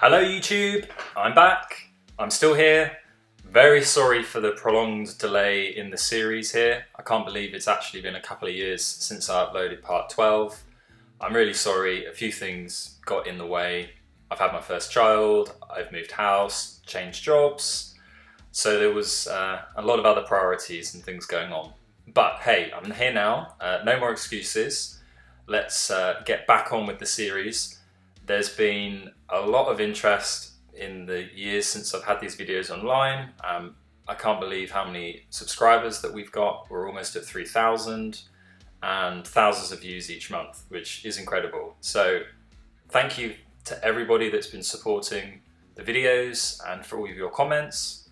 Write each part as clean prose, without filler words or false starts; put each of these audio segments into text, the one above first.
Hello YouTube, I'm back. I'm still here. Very sorry for the prolonged delay in the series here. I can't believe it's actually been a couple of years since I uploaded part 12. I'm really sorry, a few things got in the way. I've had my first child, I've moved house, changed jobs. So there was a lot of other priorities and things going on. But hey, I'm here now, no more excuses. Let's get back on with the series. There's been a lot of interest in the years since I've had these videos online. I can't believe how many subscribers that we've got. We're almost at 3,000 and thousands of views each month, which is incredible. So thank you to everybody that's been supporting the videos and for all of your comments.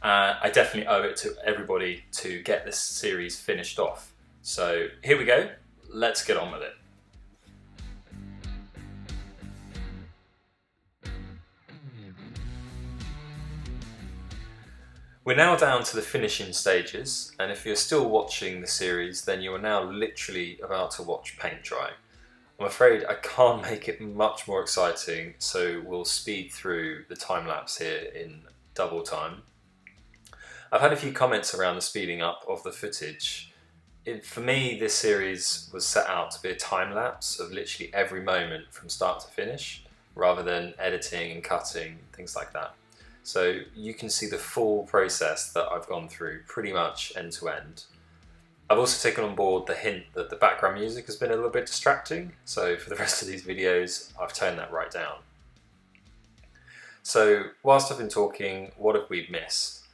I definitely owe it to everybody to get this series finished off. So here we go, let's get on with it. We're now down to the finishing stages, and if you're still watching the series, then you are now literally about to watch paint dry. I'm afraid I can't make it much more exciting, so we'll speed through the time lapse here in double time. I've had a few comments around the speeding up of the footage. For me, this series was set out to be a time lapse of literally every moment from start to finish, rather than editing and cutting, things like that. So you can see the full process that I've gone through pretty much end to end. I've also taken on board the hint that the background music has been a little bit distracting, so for the rest of these videos I've toned that right down. So whilst I've been talking, what have we missed?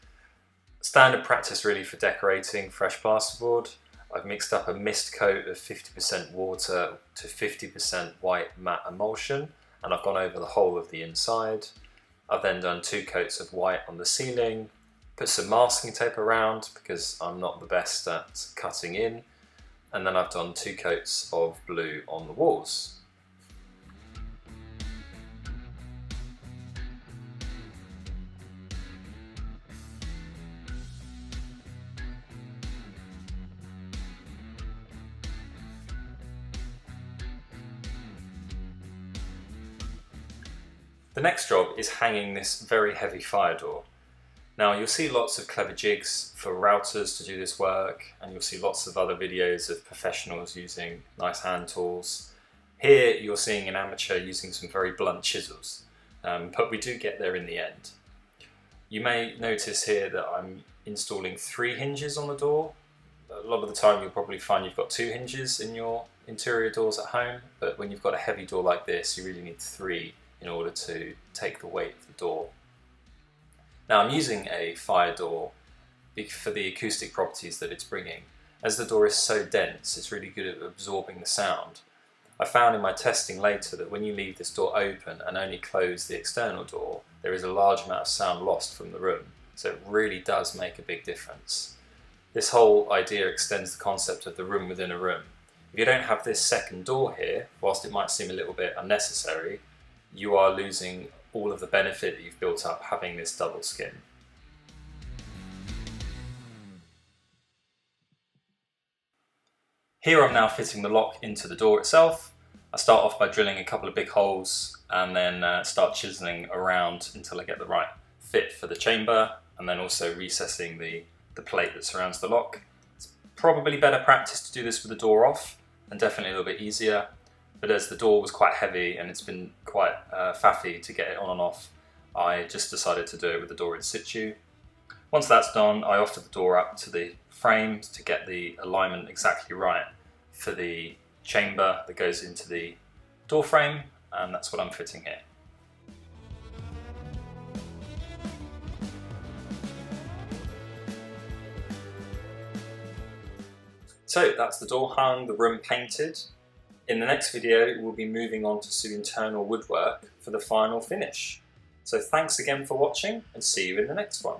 Standard practice really for decorating fresh plasterboard. I've mixed up a mist coat of 50% water to 50% white matte emulsion, and I've gone over the whole of the inside. I've then done 2 coats of white on the ceiling, put some masking tape around because I'm not the best at cutting in, and then I've done 2 coats of blue on the walls. The next job is hanging this very heavy fire door. Now you'll see lots of clever jigs for routers to do this work, and you'll see lots of other videos of professionals using nice hand tools. Here you're seeing an amateur using some very blunt chisels, but we do get there in the end. You may notice here that I'm installing 3 hinges on the door. A lot of the time you'll probably find you've got 2 hinges in your interior doors at home, but when you've got a heavy door like this you really need 3 in order to take the weight of the door. Now I'm using a fire door for the acoustic properties that it's bringing. As the door is so dense, it's really good at absorbing the sound. I found in my testing later that when you leave this door open and only close the external door, there is a large amount of sound lost from the room, so it really does make a big difference. This whole idea extends the concept of the room within a room. If you don't have this second door here, whilst it might seem a little bit unnecessary, you are losing all of the benefit that you've built up having this double skin. Here I'm now fitting the lock into the door itself. I start off by drilling a couple of big holes and then start chiseling around until I get the right fit for the chamber, and then also recessing the plate that surrounds the lock. It's probably better practice to do this with the door off, and definitely a little bit easier. But as the door was quite heavy and it's been quite faffy to get it on and off, I just decided to do it with the door in situ. Once that's done, I offer the door up to the frame to get the alignment exactly right for the chamber that goes into the door frame, and that's what I'm fitting here. So that's the door hung, the room painted. In the next video, we'll be moving on to some internal woodwork for the final finish. So thanks again for watching, and see you in the next one.